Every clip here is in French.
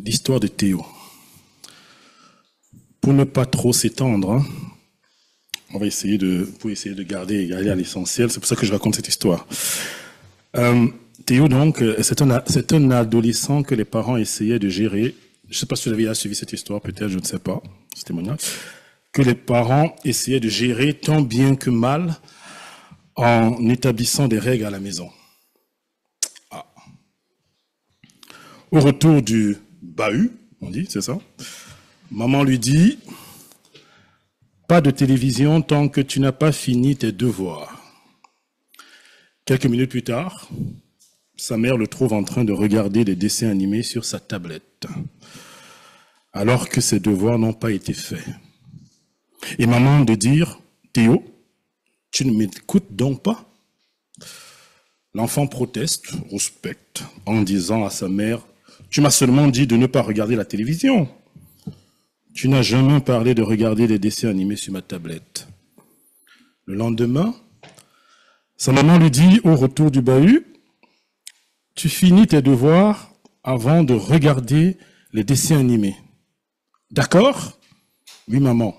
l'histoire de Théo. Pour ne pas trop s'étendre, on va essayer de garder à l'essentiel. C'est pour ça que je raconte cette histoire. Théo, donc, c'est un adolescent que les parents essayaient de gérer. Je ne sais pas si vous avez suivi cette histoire, peut-être, je ne sais pas, ce témoignage. Que les parents essayaient de gérer tant bien que mal en établissant des règles à la maison. Ah. Au retour du bahut, on dit, c'est ça? Maman lui dit, pas de télévision tant que tu n'as pas fini tes devoirs. Quelques minutes plus tard, sa mère le trouve en train de regarder des dessins animés sur sa tablette, alors que ses devoirs n'ont pas été faits. Et maman de dire, Théo, tu ne m'écoutes donc pas? L'enfant proteste, rouspecte, en disant à sa mère, tu m'as seulement dit de ne pas regarder la télévision. Tu n'as jamais parlé de regarder des dessins animés sur ma tablette. Le lendemain, sa maman lui dit au retour du bahut, tu finis tes devoirs avant de regarder les dessins animés. D'accord? Oui, maman.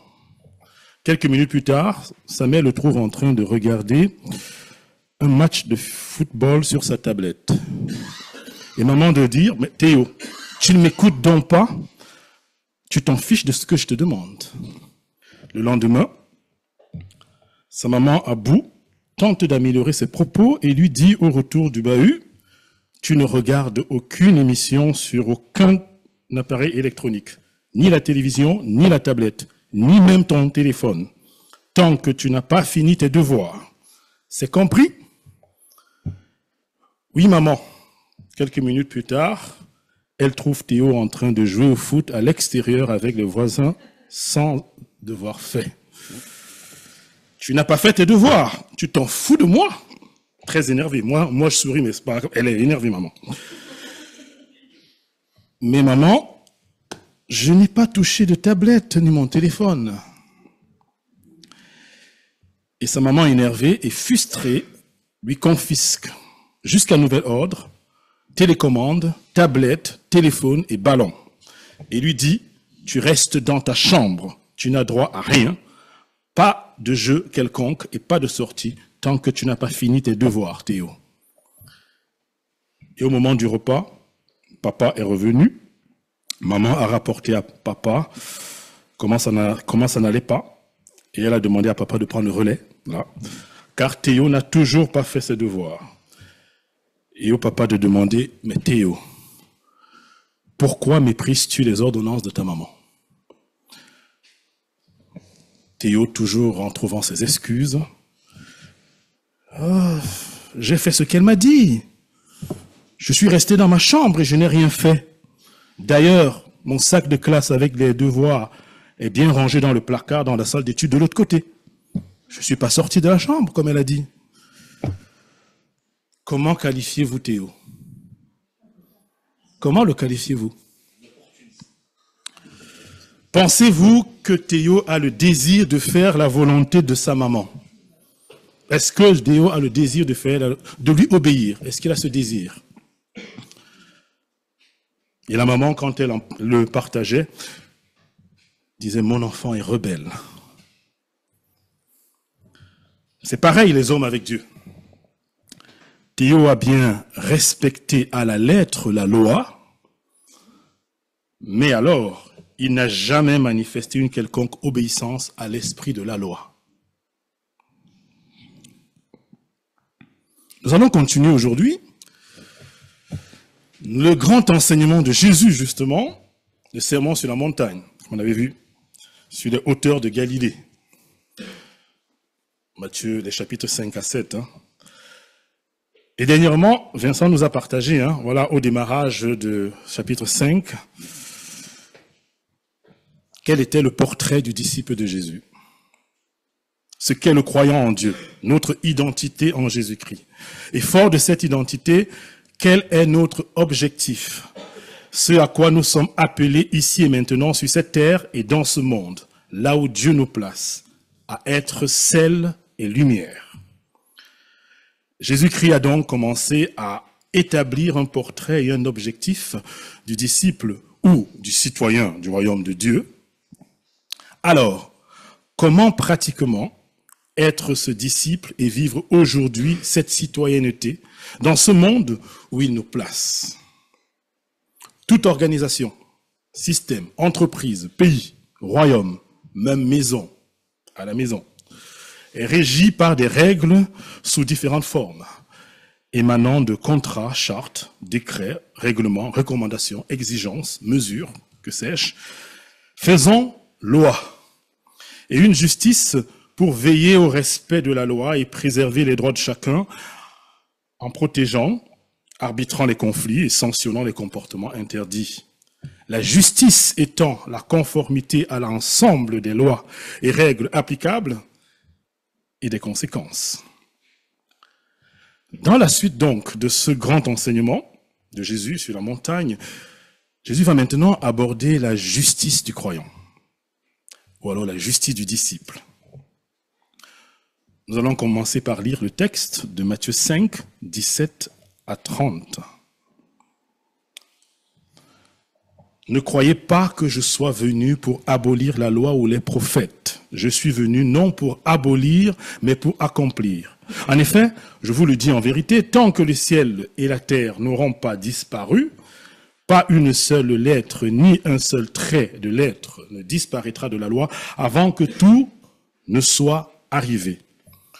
Quelques minutes plus tard, sa mère le trouve en train de regarder un match de football sur sa tablette. Et maman de dire, mais Théo, tu ne m'écoutes donc pas? Tu t'en fiches de ce que je te demande. Le lendemain, sa maman, à bout, tente d'améliorer ses propos et lui dit au retour du bahut, tu ne regardes aucune émission sur aucun appareil électronique, ni la télévision, ni la tablette, ni même ton téléphone, tant que tu n'as pas fini tes devoirs. C'est compris? Oui, maman. Quelques minutes plus tard, elle trouve Théo en train de jouer au foot à l'extérieur avec les voisins sans devoir fait. Tu n'as pas fait tes devoirs. Tu t'en fous de moi? Très énervé. Moi, je souris, mais c'est pas grave. Elle est énervée, maman. Mais maman, je n'ai pas touché de tablette ni mon téléphone. Et sa maman, énervée et frustrée, lui confisque, jusqu'à nouvel ordre, télécommande, tablette, téléphone et ballon. Et lui dit, tu restes dans ta chambre, tu n'as droit à rien, pas de jeu quelconque et pas de sortie tant que tu n'as pas fini tes devoirs, Théo. Et au moment du repas, papa est revenu, maman a rapporté à papa comment ça n'allait pas, et elle a demandé à papa de prendre le relais, là, car Théo n'a toujours pas fait ses devoirs. Et au papa de demander, mais Théo, pourquoi méprises-tu les ordonnances de ta maman? Théo, toujours en trouvant ses excuses, oh, j'ai fait ce qu'elle m'a dit. Je suis resté dans ma chambre et je n'ai rien fait. D'ailleurs, mon sac de classe avec les devoirs est bien rangé dans le placard dans la salle d'études de l'autre côté. Je ne suis pas sorti de la chambre, comme elle a dit. Comment qualifiez-vous Théo? Comment le qualifiez-vous? Pensez-vous que Théo a le désir de faire la volonté de sa maman? Est-ce que Théo a le désir de lui obéir? Est-ce qu'il a ce désir? Et la maman, quand elle le partageait, disait, mon enfant est rebelle. C'est pareil les hommes avec Dieu. Théo a bien respecté à la lettre la loi, mais alors, il n'a jamais manifesté une quelconque obéissance à l'esprit de la loi. Nous allons continuer aujourd'hui. Le grand enseignement de Jésus, justement, le sermon sur la montagne, qu'on avait vu, sur les hauteurs de Galilée. Matthieu, les chapitres 5 à 7. Et dernièrement, Vincent nous a partagé, voilà, au démarrage de chapitre 5, quel était le portrait du disciple de Jésus. Ce qu'est le croyant en Dieu, notre identité en Jésus-Christ. Et fort de cette identité, quel est notre objectif? Ce à quoi nous sommes appelés ici et maintenant sur cette terre et dans ce monde, là où Dieu nous place, à être sel et lumière. Jésus-Christ a donc commencé à établir un portrait et un objectif du disciple ou du citoyen du royaume de Dieu, alors, comment pratiquement être ce disciple et vivre aujourd'hui cette citoyenneté dans ce monde où il nous place? Toute organisation, système, entreprise, pays, royaume, même maison, à la maison, est régie par des règles sous différentes formes, émanant de contrats, chartes, décrets, règlements, recommandations, exigences, mesures, que sais-je, faisant loi. Et une justice pour veiller au respect de la loi et préserver les droits de chacun en protégeant, arbitrant les conflits et sanctionnant les comportements interdits. La justice étant la conformité à l'ensemble des lois et règles applicables et des conséquences. Dans la suite donc de ce grand enseignement de Jésus sur la montagne, Jésus va maintenant aborder la justice du croyant, ou alors la justice du disciple. Nous allons commencer par lire le texte de Matthieu 5, 17 à 30. Ne croyez pas que je sois venu pour abolir la loi ou les prophètes. Je suis venu non pour abolir, mais pour accomplir. En effet, je vous le dis en vérité, tant que le ciel et la terre n'auront pas disparu, pas une seule lettre, ni un seul trait de lettre ne disparaîtra de la loi avant que tout ne soit arrivé.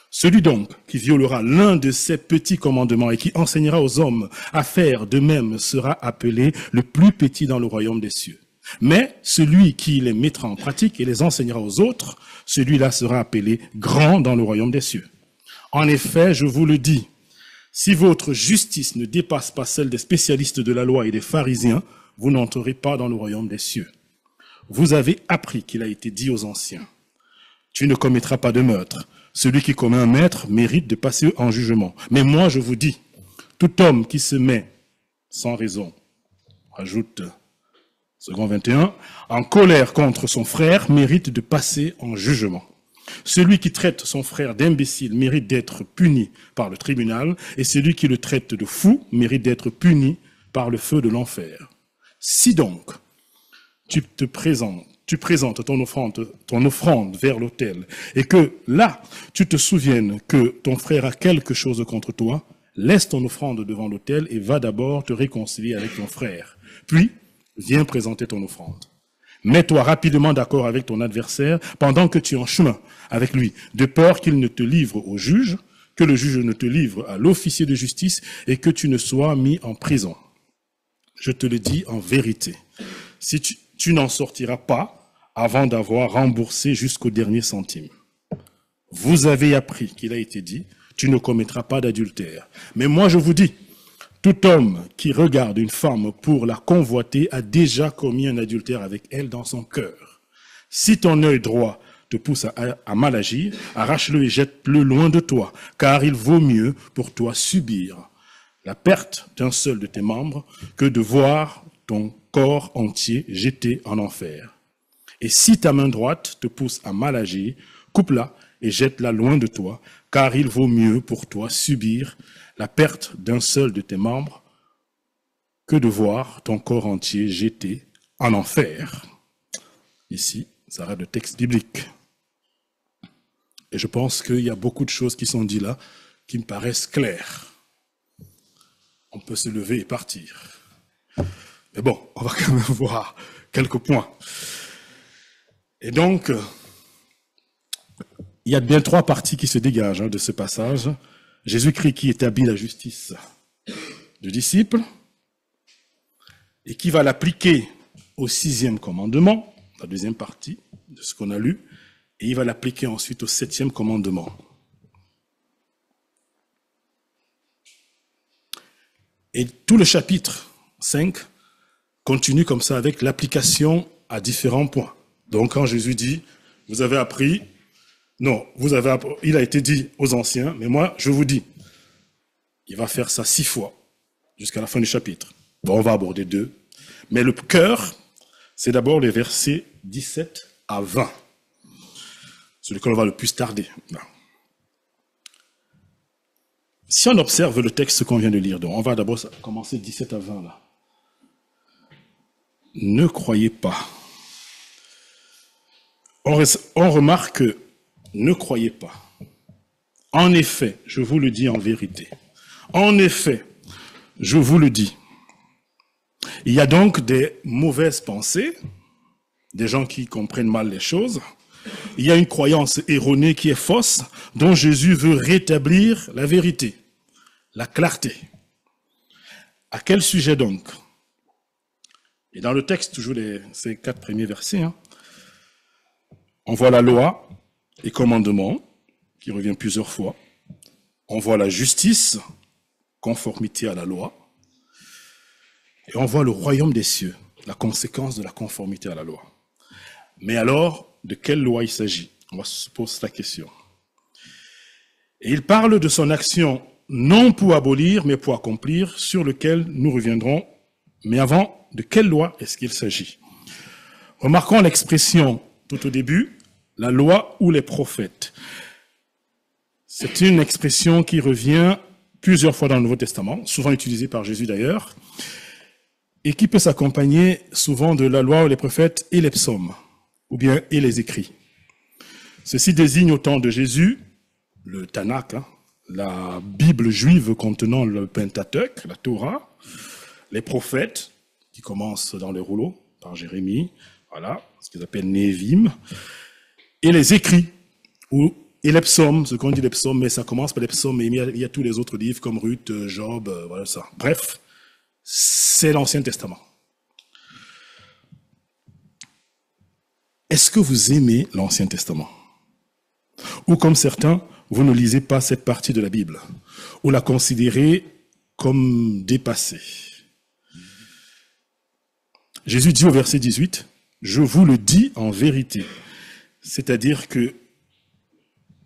Celui donc qui violera l'un de ces petits commandements et qui enseignera aux hommes à faire de même sera appelé le plus petit dans le royaume des cieux. Mais celui qui les mettra en pratique et les enseignera aux autres, celui-là sera appelé grand dans le royaume des cieux. En effet, je vous le dis, si votre justice ne dépasse pas celle des spécialistes de la loi et des pharisiens, vous n'entrerez pas dans le royaume des cieux. Vous avez appris qu'il a été dit aux anciens, tu ne commettras pas de meurtre. Celui qui commet un meurtre mérite de passer en jugement. Mais moi, je vous dis, tout homme qui se met sans raison, ajoute second 21, en colère contre son frère mérite de passer en jugement. Celui qui traite son frère d'imbécile mérite d'être puni par le tribunal, et celui qui le traite de fou mérite d'être puni par le feu de l'enfer. Si donc, tu présentes ton offrande vers l'autel, et que là, tu te souviennes que ton frère a quelque chose contre toi, laisse ton offrande devant l'autel et va d'abord te réconcilier avec ton frère. Puis, viens présenter ton offrande. Mets-toi rapidement d'accord avec ton adversaire pendant que tu es en chemin avec lui, de peur qu'il ne te livre au juge, que le juge ne te livre à l'officier de justice et que tu ne sois mis en prison. Je te le dis en vérité. Si tu n'en sortiras pas avant d'avoir remboursé jusqu'au dernier centime. Vous avez appris qu'il a été dit, tu ne commettras pas d'adultère. Mais moi je vous dis, tout homme qui regarde une femme pour la convoiter a déjà commis un adultère avec elle dans son cœur. Si ton œil droit te pousse à mal agir, arrache-le et jette-le loin de toi, car il vaut mieux pour toi subir la perte d'un seul de tes membres que de voir ton corps entier jeté en enfer. Et si ta main droite te pousse à mal agir, coupe-la et jette-la loin de toi, car il vaut mieux pour toi subir la perte d'un seul de tes membres que de voir ton corps entier jeté en enfer. Ici, ça arrête le texte biblique. Et je pense qu'il y a beaucoup de choses qui sont dites là qui me paraissent claires. On peut se lever et partir. Mais bon, on va quand même voir quelques points. Et donc, il y a bien trois parties qui se dégagent de ce passage. Jésus-Christ qui établit la justice du disciple et qui va l'appliquer au 6e commandement, la deuxième partie de ce qu'on a lu, et il va l'appliquer ensuite au 7e commandement. Et tout le chapitre 5 continue comme ça avec l'application à différents points. Donc quand Jésus dit, vous avez appris, non, il a été dit aux anciens, mais moi je vous dis, il va faire ça 6 fois, jusqu'à la fin du chapitre. Bon, on va aborder 2. Mais le cœur, c'est d'abord les versets 17 à 20. Sur lequel on va le plus tarder. Non. Si on observe le texte qu'on vient de lire, donc on va d'abord commencer 17 à 20 là. ne croyez pas. On remarque ne croyez pas. En effet, je vous le dis en vérité. En effet, je vous le dis. Il y a donc des mauvaises pensées, des gens qui comprennent mal les choses. Il y a une croyance erronée qui est fausse, dont Jésus veut rétablir la vérité, la clarté. À quel sujet donc? Et dans le texte, toujours ces 4 premiers versets, on voit la loi et commandement, qui revient plusieurs fois. On voit la justice, conformité à la loi. Et on voit le royaume des cieux, la conséquence de la conformité à la loi. Mais alors, de quelle loi il s'agit? On va se poser la question. Et il parle de son action, non pour abolir, mais pour accomplir, sur lequel nous reviendrons. Mais avant, de quelle loi est-ce qu'il s'agit? Remarquons l'expression tout au début, la loi ou les prophètes. C'est une expression qui revient plusieurs fois dans le Nouveau Testament, souvent utilisée par Jésus d'ailleurs, et qui peut s'accompagner souvent de la loi ou les prophètes et les psaumes, ou bien et les écrits. Ceci désigne au temps de Jésus, le Tanakh, la Bible juive contenant le Pentateuque, la Torah, les prophètes, qui commencent dans les rouleaux, par Jérémie, voilà, ce qu'ils appellent Névim, et les écrits, et les psaumes, ce qu'on dit les psaumes, mais ça commence par les psaumes, mais il y a tous les autres livres comme Ruth, Job, voilà ça. Bref, c'est l'Ancien Testament. Est-ce que vous aimez l'Ancien Testament? Ou comme certains, vous ne lisez pas cette partie de la Bible, ou la considérez comme dépassée. Jésus dit au verset 18, « Je vous le dis en vérité », c'est-à-dire que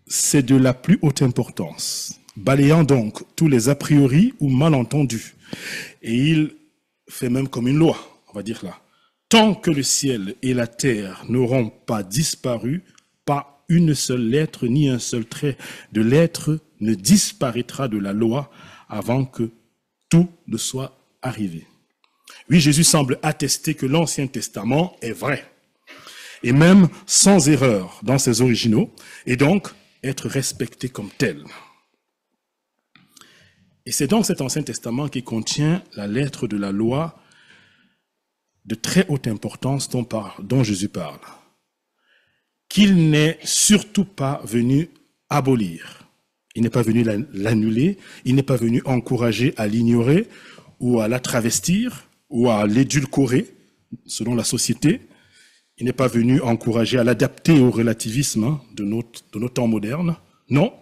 c'est de la plus haute importance, balayant donc tous les a priori ou malentendus. Et il fait même comme une loi, on va dire là. Tant que le ciel et la terre n'auront pas disparu, pas une seule lettre ni un seul trait de lettre ne disparaîtra de la loi avant que tout ne soit arrivé. Oui, Jésus semble attester que l'Ancien Testament est vrai, et même sans erreur dans ses originaux, et donc être respecté comme tel. Et c'est donc cet Ancien Testament qui contient la lettre de la loi de très haute importance dont Jésus parle, qu'il n'est surtout pas venu abolir. Il n'est pas venu l'annuler, il n'est pas venu encourager à l'ignorer ou à la travestir ou à l'édulcorer selon la société. Il n'est pas venu encourager à l'adapter au relativisme de nos temps modernes. Non,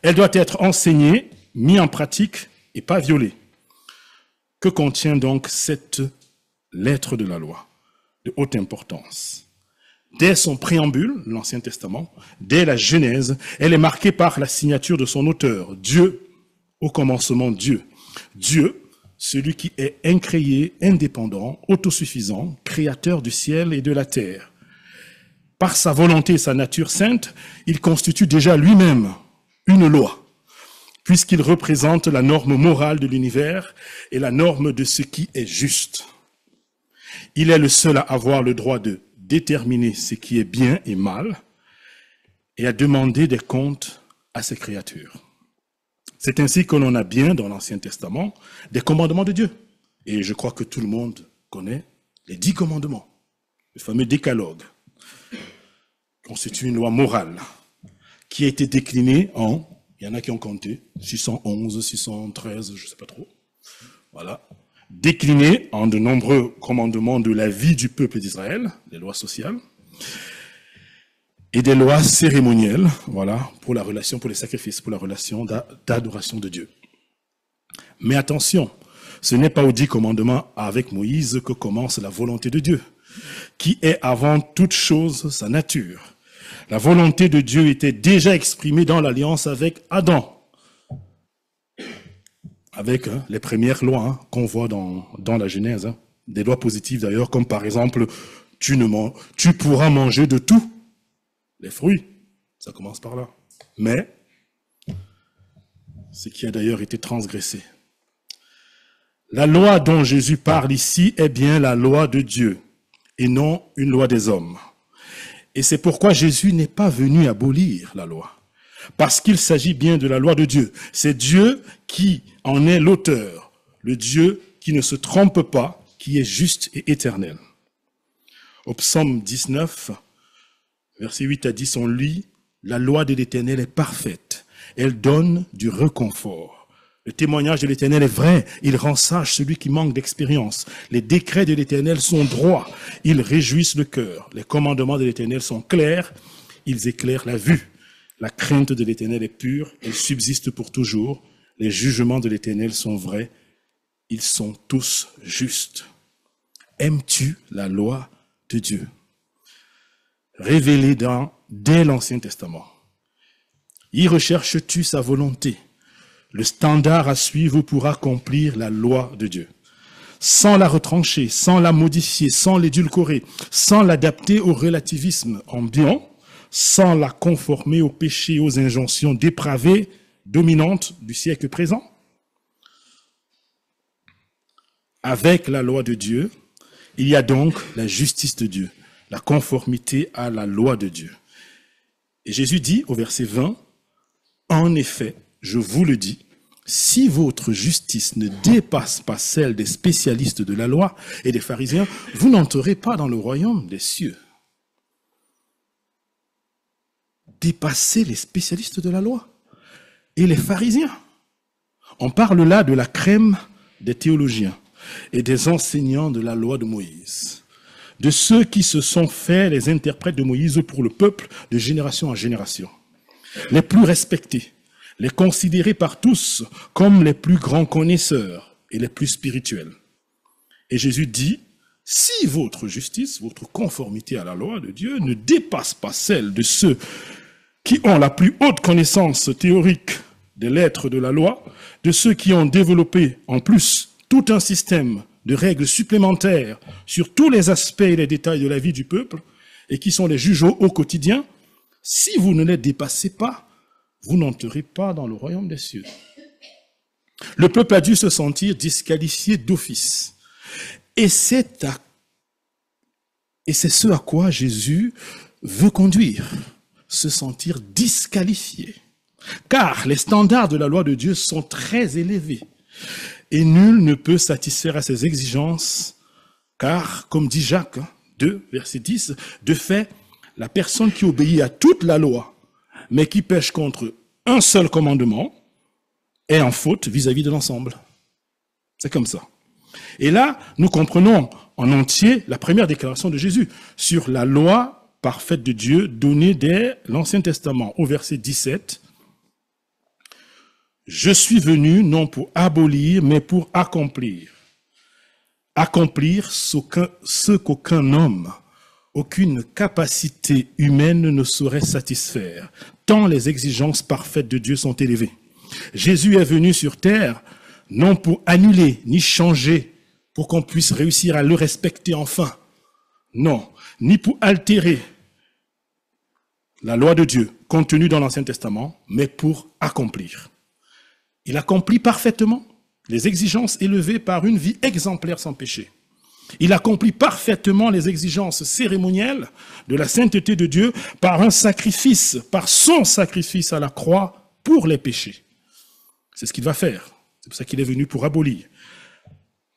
elle doit être enseignée, mise en pratique et pas violée. Que contient donc cette lettre de la loi de haute importance? Dès son préambule, l'Ancien Testament, dès la Genèse, elle est marquée par la signature de son auteur, Dieu, au commencement Dieu. Dieu, celui qui est incréé, indépendant, autosuffisant, créateur du ciel et de la terre. Par sa volonté et sa nature sainte, il constitue déjà lui-même une loi, puisqu'il représente la norme morale de l'univers et la norme de ce qui est juste. Il est le seul à avoir le droit de déterminer ce qui est bien et mal et à demander des comptes à ses créatures. C'est ainsi que l'on a bien dans l'Ancien Testament des commandements de Dieu. Et je crois que tout le monde connaît les 10 commandements, le fameux décalogue, constitue une loi morale qui a été déclinée en, il y en a qui ont compté, 611, 613, je ne sais pas trop, voilà, déclinée en de nombreux commandements de la vie du peuple d'Israël, les lois sociales, et des lois cérémonielles, voilà, pour la relation, pour les sacrifices, pour la relation d'adoration de Dieu. Mais attention, ce n'est pas aux 10 commandements avec Moïse que commence la volonté de Dieu, qui est avant toute chose sa nature. La volonté de Dieu était déjà exprimée dans l'alliance avec Adam, avec les premières lois qu'on voit dans la Genèse, des lois positives d'ailleurs, comme par exemple, tu pourras manger de tout. Les fruits, ça commence par là. Mais, ce qui a d'ailleurs été transgressé. La loi dont Jésus parle ici est bien la loi de Dieu et non une loi des hommes. Et c'est pourquoi Jésus n'est pas venu abolir la loi, parce qu'il s'agit bien de la loi de Dieu. C'est Dieu qui en est l'auteur, le Dieu qui ne se trompe pas, qui est juste et éternel. Au psaume 19, versets 8 à 10, on lit « La loi de l'Éternel est parfaite, elle donne du réconfort. Le témoignage de l'Éternel est vrai, il rend sage celui qui manque d'expérience. Les décrets de l'Éternel sont droits, ils réjouissent le cœur. Les commandements de l'Éternel sont clairs, ils éclairent la vue. La crainte de l'Éternel est pure, elle subsiste pour toujours. Les jugements de l'Éternel sont vrais, ils sont tous justes. Aimes-tu la loi de Dieu, révélée dès l'Ancien Testament? Y recherches-tu sa volonté, le standard à suivre pour accomplir la loi de Dieu, sans la retrancher, sans la modifier, sans l'édulcorer, sans l'adapter au relativisme ambiant, sans la conformer aux péchés et aux injonctions dépravées, dominantes du siècle présent? Avec la loi de Dieu, il y a donc la justice de Dieu, la conformité à la loi de Dieu. Et Jésus dit au verset 20, « En effet, je vous le dis, si votre justice ne dépasse pas celle des spécialistes de la loi et des pharisiens, vous n'entrerez pas dans le royaume des cieux. » Dépasser les spécialistes de la loi et les pharisiens. On parle là de la crème des théologiens et des enseignants de la loi de Moïse, de ceux qui se sont faits les interprètes de Moïse pour le peuple de génération en génération, les plus respectés, les considérés par tous comme les plus grands connaisseurs et les plus spirituels. Et Jésus dit, si votre justice, votre conformité à la loi de Dieu ne dépasse pas celle de ceux qui ont la plus haute connaissance théorique des lettres de la loi, de ceux qui ont développé en plus tout un système de règles supplémentaires sur tous les aspects et les détails de la vie du peuple et qui sont les juges au quotidien, si vous ne les dépassez pas, vous n'entrerez pas dans le royaume des cieux. Le peuple a dû se sentir disqualifié d'office. Et c'est ce à quoi Jésus veut conduire, se sentir disqualifié. Car les standards de la loi de Dieu sont très élevés. Et nul ne peut satisfaire à ses exigences, car, comme dit Jacques 2, verset 10, de fait, la personne qui obéit à toute la loi, mais qui pêche contre un seul commandement, est en faute vis-à-vis de l'ensemble. C'est comme ça. Et là, nous comprenons en entier la première déclaration de Jésus sur la loi parfaite de Dieu donnée dès l'Ancien Testament, au verset 17. « Je suis venu non pour abolir, mais pour accomplir. Accomplir ce qu'aucun homme, aucune capacité humaine ne saurait satisfaire, tant les exigences parfaites de Dieu sont élevées. Jésus est venu sur terre non pour annuler ni changer, pour qu'on puisse réussir à le respecter enfin. Non, ni pour altérer la loi de Dieu contenue dans l'Ancien Testament, mais pour accomplir. Il accomplit parfaitement les exigences élevées par une vie exemplaire sans péché. Il accomplit parfaitement les exigences cérémonielles de la sainteté de Dieu par un sacrifice, par son sacrifice à la croix pour les péchés. C'est ce qu'il va faire. C'est pour ça qu'il est venu pour abolir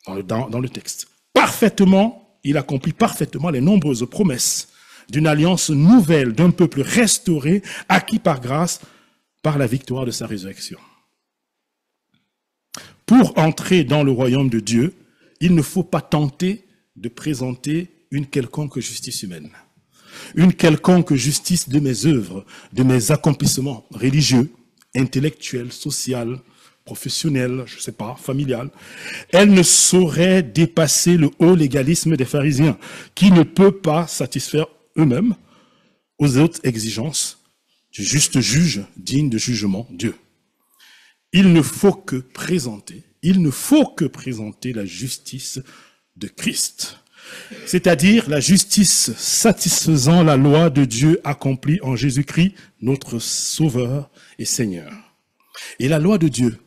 dans le texte. Parfaitement, il accomplit parfaitement les nombreuses promesses d'une alliance nouvelle, d'un peuple restauré, acquis par grâce, par la victoire de sa résurrection. Pour entrer dans le royaume de Dieu, il ne faut pas tenter de présenter une quelconque justice humaine, une quelconque justice de mes œuvres, de mes accomplissements religieux, intellectuels, sociaux, professionnels, je ne sais pas, familial. Elle ne saurait dépasser le haut légalisme des pharisiens, qui ne peut pas satisfaire eux-mêmes aux autres exigences du juste juge digne de jugement, Dieu. Il ne faut que présenter la justice de Christ, c'est-à-dire la justice satisfaisant la loi de Dieu accomplie en Jésus-Christ, notre Sauveur et Seigneur. Et la loi de Dieu,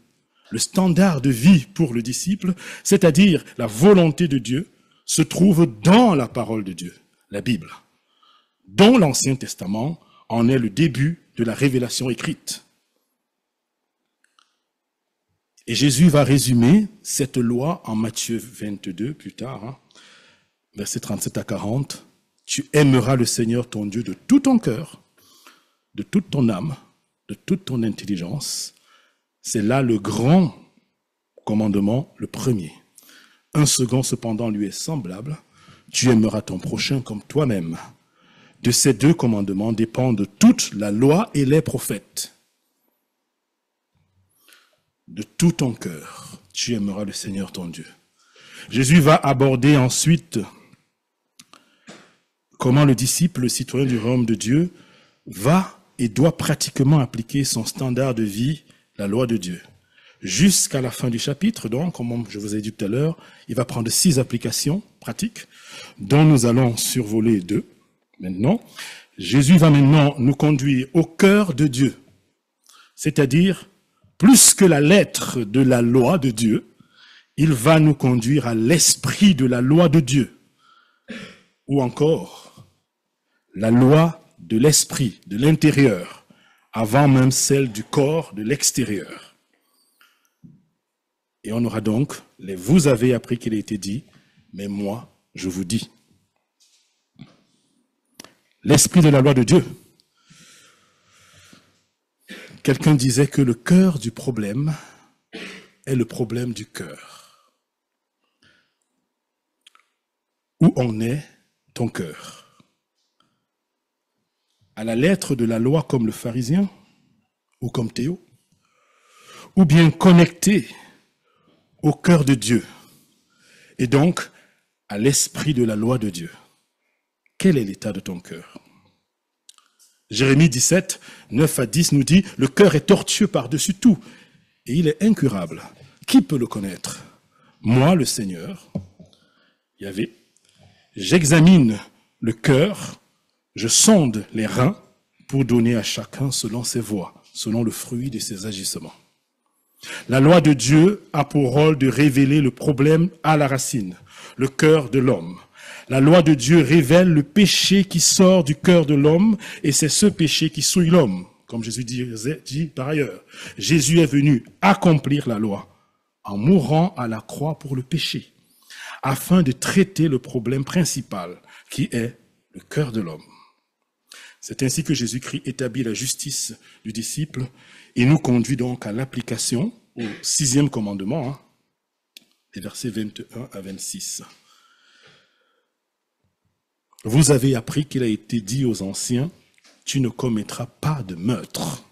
le standard de vie pour le disciple, c'est-à-dire la volonté de Dieu, se trouve dans la parole de Dieu, la Bible, dont l'Ancien Testament en est le début de la révélation écrite. Et Jésus va résumer cette loi en Matthieu 22 plus tard, versets 37 à 40. Tu aimeras le Seigneur ton Dieu de tout ton cœur, de toute ton âme, de toute ton intelligence. C'est là le grand commandement, le premier. Un second, cependant, lui est semblable. Tu aimeras ton prochain comme toi-même. De ces deux commandements dépendent toute la loi et les prophètes. De tout ton cœur, tu aimeras le Seigneur ton Dieu. Jésus va aborder ensuite comment le disciple, le citoyen du royaume de Dieu, va et doit pratiquement appliquer son standard de vie, la loi de Dieu. Jusqu'à la fin du chapitre, donc, comme je vous ai dit tout à l'heure, il va prendre 6 applications pratiques, dont nous allons survoler 2. Maintenant, Jésus va maintenant nous conduire au cœur de Dieu, c'est-à-dire, plus que la lettre de la loi de Dieu, il va nous conduire à l'esprit de la loi de Dieu, ou encore la loi de l'esprit, de l'intérieur, avant même celle du corps, de l'extérieur. Et on aura donc les « vous avez appris qu'il a été dit, mais moi, je vous dis ». L'esprit de la loi de Dieu. Quelqu'un disait que le cœur du problème est le problème du cœur. Où en est ton cœur? À la lettre de la loi comme le pharisien ou comme Théo? Ou bien connecté au cœur de Dieu et donc à l'esprit de la loi de Dieu? Quel est l'état de ton cœur? Jérémie 17, 9 à 10 nous dit, le cœur est tortueux par-dessus tout et il est incurable. Qui peut le connaître? Moi, le Seigneur, Yahvé, j'examine le cœur, je sonde les reins pour donner à chacun selon ses voies, selon le fruit de ses agissements. La loi de Dieu a pour rôle de révéler le problème à la racine, le cœur de l'homme. La loi de Dieu révèle le péché qui sort du cœur de l'homme et c'est ce péché qui souille l'homme, comme Jésus dit par ailleurs. Jésus est venu accomplir la loi en mourant à la croix pour le péché, afin de traiter le problème principal qui est le cœur de l'homme. C'est ainsi que Jésus-Christ établit la justice du disciple et nous conduit donc à l'application au 6e commandement, les versets 21 à 26. Vous avez appris qu'il a été dit aux anciens, tu ne commettras pas de meurtre.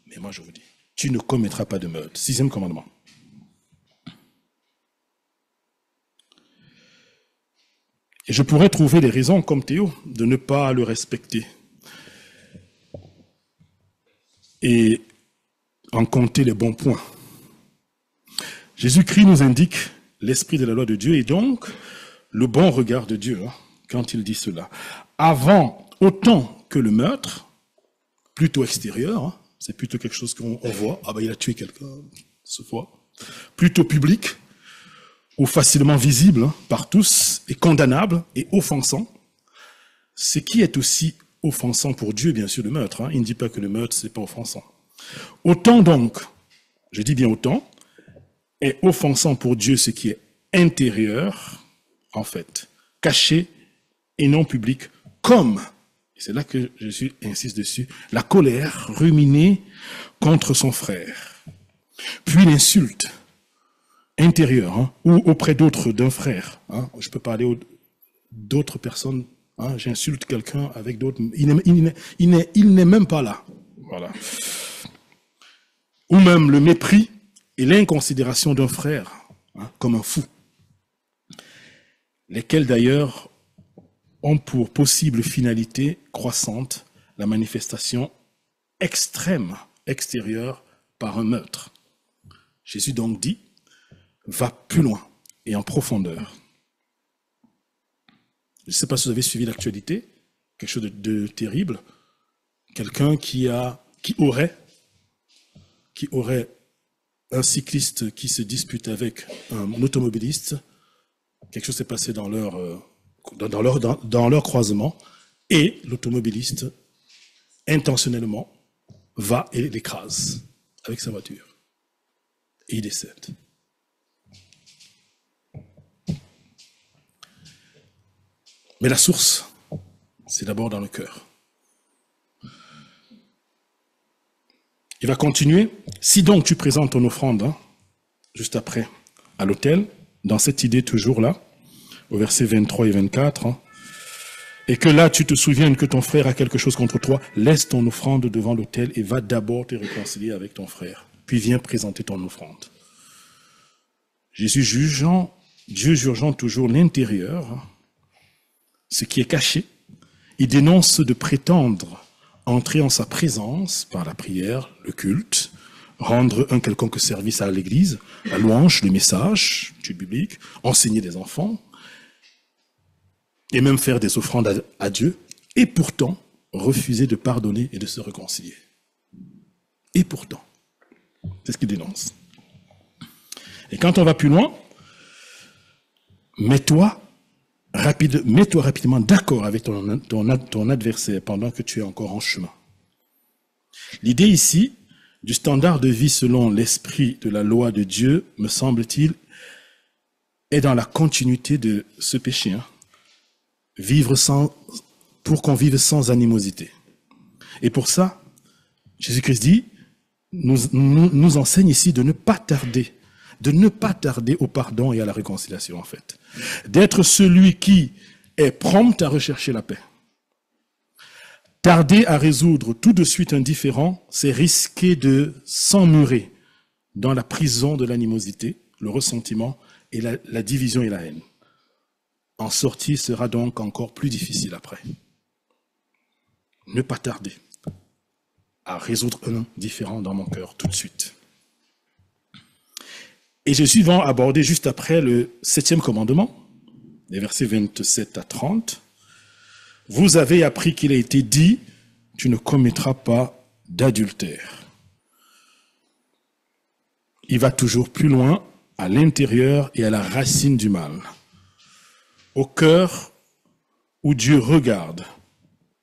Mais moi je vous dis, tu ne commettras pas de meurtre. 6e commandement. Et je pourrais trouver des raisons, comme Théo, de ne pas le respecter. Et en compter les bons points. Jésus-Christ nous indique l'esprit de la loi de Dieu et donc le bon regard de Dieu. Quand il dit cela, avant autant que le meurtre, plutôt extérieur, c'est plutôt quelque chose qu'on voit, il a tué quelqu'un, ce fois, plutôt public, ou facilement visible par tous, et condamnable et offensant, ce qui est aussi offensant pour Dieu, bien sûr, le meurtre. Il ne dit pas que le meurtre, c'est pas offensant. Autant donc, je dis bien autant, est offensant pour Dieu ce qui est intérieur, en fait, caché, et non public, comme, et c'est là que Jésus insiste dessus, la colère ruminée contre son frère, puis l'insulte intérieure, ou auprès d'autres d'un frère. Je peux parler d'autres personnes, j'insulte quelqu'un avec d'autres, il n'est même pas là. Voilà. Ou même le mépris et l'inconsidération d'un frère, comme un fou, lesquels d'ailleurs ont pour possible finalité croissante la manifestation extrême, extérieure, par un meurtre. Jésus donc dit, va plus loin et en profondeur. Je ne sais pas si vous avez suivi l'actualité, quelque chose de terrible, quelqu'un qui aurait un cycliste qui se dispute avec un automobiliste. Quelque chose s'est passé dans leur croisement et l'automobiliste, intentionnellement, va et l'écrase avec sa voiture. Et il décède. Mais la source, c'est d'abord dans le cœur. Il va continuer. Si donc tu présentes ton offrande, juste après, à l'autel, dans cette idée toujours là, au verset 23 et 24, et que là tu te souviennes que ton frère a quelque chose contre toi, laisse ton offrande devant l'autel et va d'abord te réconcilier avec ton frère. Puis viens présenter ton offrande. Jésus jugeant, Dieu jugeant toujours l'intérieur, ce qui est caché, il dénonce de prétendre entrer en sa présence par la prière, le culte, rendre un quelconque service à l'église, la louange, le message, l'étude biblique, enseigner des enfants, et même faire des offrandes à Dieu, et pourtant refuser de pardonner et de se réconcilier. Et pourtant, c'est ce qu'il dénonce. Et quand on va plus loin, mets-toi rapidement d'accord avec ton adversaire pendant que tu es encore en chemin. L'idée ici du standard de vie selon l'esprit de la loi de Dieu, me semble-t-il, est dans la continuité de ce péché. Pour qu'on vive sans animosité. Et pour ça, Jésus-Christ dit, nous enseigne ici de ne pas tarder au pardon et à la réconciliation, en fait. D'être celui qui est prompt à rechercher la paix. Tarder à résoudre tout de suite un différend, c'est risquer de s'emmurer dans la prison de l'animosité, le ressentiment et la division et la haine. En sortie sera donc encore plus difficile après. Ne pas tarder à résoudre un différend dans mon cœur tout de suite. Et Jésus va aborder juste après le 7e commandement, les versets 27 à 30. Vous avez appris qu'il a été dit, tu ne commettras pas d'adultère. Il va toujours plus loin, à l'intérieur et à la racine du mal. Au cœur où Dieu regarde.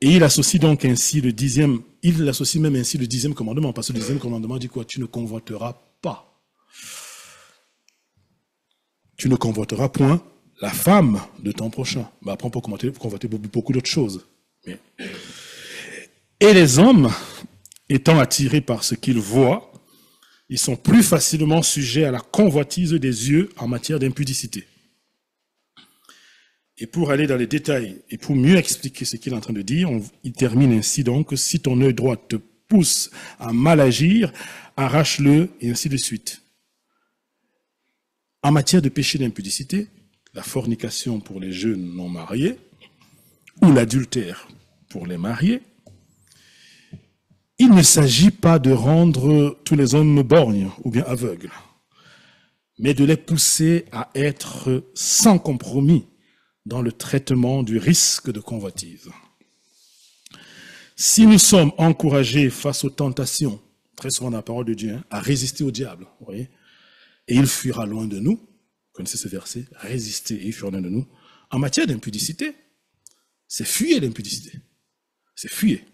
Et il associe donc ainsi le 10e, il associe même ainsi le 10e commandement, parce que le 10e commandement dit quoi? Tu ne convoiteras pas. Tu ne convoiteras point la femme de ton prochain. Après, on peut convoiter beaucoup d'autres choses. Et les hommes, étant attirés par ce qu'ils voient, ils sont plus facilement sujets à la convoitise des yeux en matière d'impudicité. Et pour aller dans les détails et pour mieux expliquer ce qu'il est en train de dire, il termine ainsi donc, si ton œil droit te pousse à mal agir, arrache-le, et ainsi de suite. En matière de péché d'impudicité, la fornication pour les jeunes non mariés, ou l'adultère pour les mariés, il ne s'agit pas de rendre tous les hommes borgnes ou bien aveugles, mais de les pousser à être sans compromis dans le traitement du risque de convoitise. Si nous sommes encouragés face aux tentations, très souvent dans la parole de Dieu, à résister au diable, vous voyez, et il fuira loin de nous, vous connaissez ce verset, résister et il fuira loin de nous, en matière d'impudicité, c'est fuyer l'impudicité. C'est fuyer.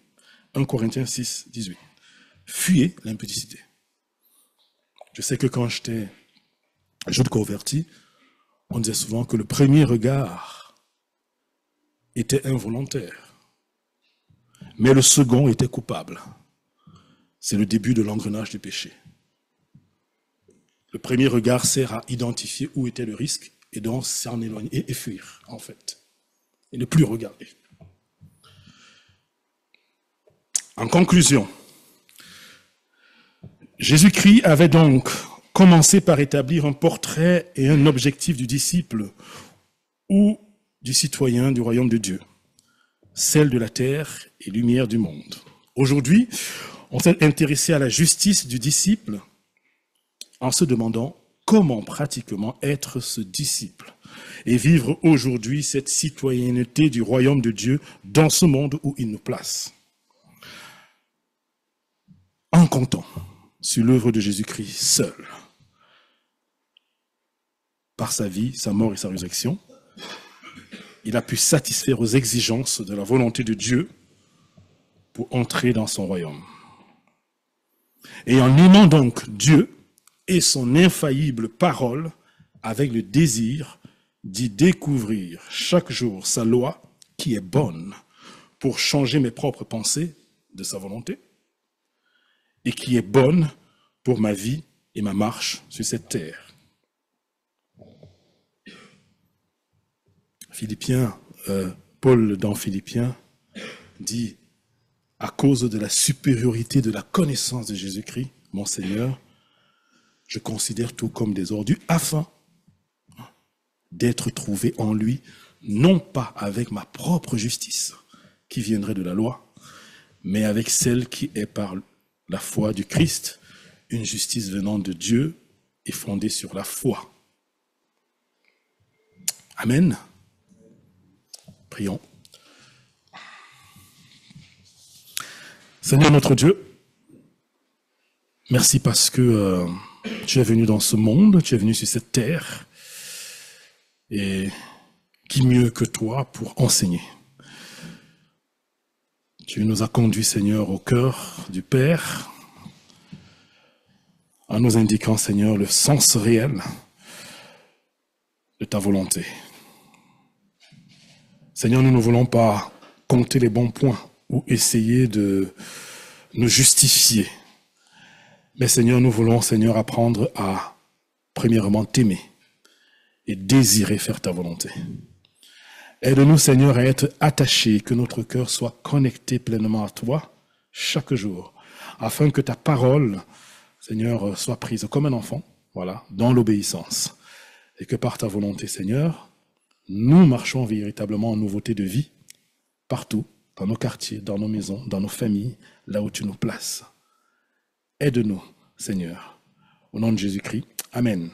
1 Corinthiens 6, 18. Fuyez l'impudicité. Je sais que quand j'étais jeune converti, on disait souvent que le premier regard était involontaire, mais le second était coupable. C'est le début de l'engrenage du péché. Le premier regard sert à identifier où était le risque et donc s'en éloigner et fuir, en fait, et ne plus regarder. En conclusion, Jésus-Christ avait donc commencé par établir un portrait et un objectif du disciple ou du citoyen du royaume de Dieu, celle de la terre et lumière du monde. Aujourd'hui, on s'est intéressé à la justice du disciple en se demandant comment pratiquement être ce disciple et vivre aujourd'hui cette citoyenneté du royaume de Dieu dans ce monde où il nous place. En comptant sur l'œuvre de Jésus-Christ seul. Par sa vie, sa mort et sa résurrection, il a pu satisfaire aux exigences de la volonté de Dieu pour entrer dans son royaume. Et en aimant donc Dieu et son infaillible parole avec le désir d'y découvrir chaque jour sa loi qui est bonne pour changer mes propres pensées de sa volonté et qui est bonne pour ma vie et ma marche sur cette terre. Paul dans Philippiens dit, à cause de la supériorité de la connaissance de Jésus-Christ, mon Seigneur, je considère tout comme des ordures afin d'être trouvé en lui, non pas avec ma propre justice qui viendrait de la loi, mais avec celle qui est par la foi du Christ, une justice venant de Dieu et fondée sur la foi. Amen. Prions. Seigneur notre Dieu, merci parce que tu es venu dans ce monde, tu es venu sur cette terre, et qui mieux que toi pour enseigner. Tu nous as conduits, Seigneur, au cœur du Père, en nous indiquant, Seigneur, le sens réel de ta volonté. Seigneur, nous ne voulons pas compter les bons points ou essayer de nous justifier. Mais Seigneur, nous voulons, Seigneur, apprendre à, premièrement, t'aimer et désirer faire ta volonté. Aide-nous, Seigneur, à être attachés, que notre cœur soit connecté pleinement à toi chaque jour, afin que ta parole, Seigneur, soit prise comme un enfant, voilà, dans l'obéissance. Et que par ta volonté, Seigneur, nous marchons véritablement en nouveauté de vie, partout, dans nos quartiers, dans nos maisons, dans nos familles, là où tu nous places. Aide-nous, Seigneur. Au nom de Jésus-Christ. Amen.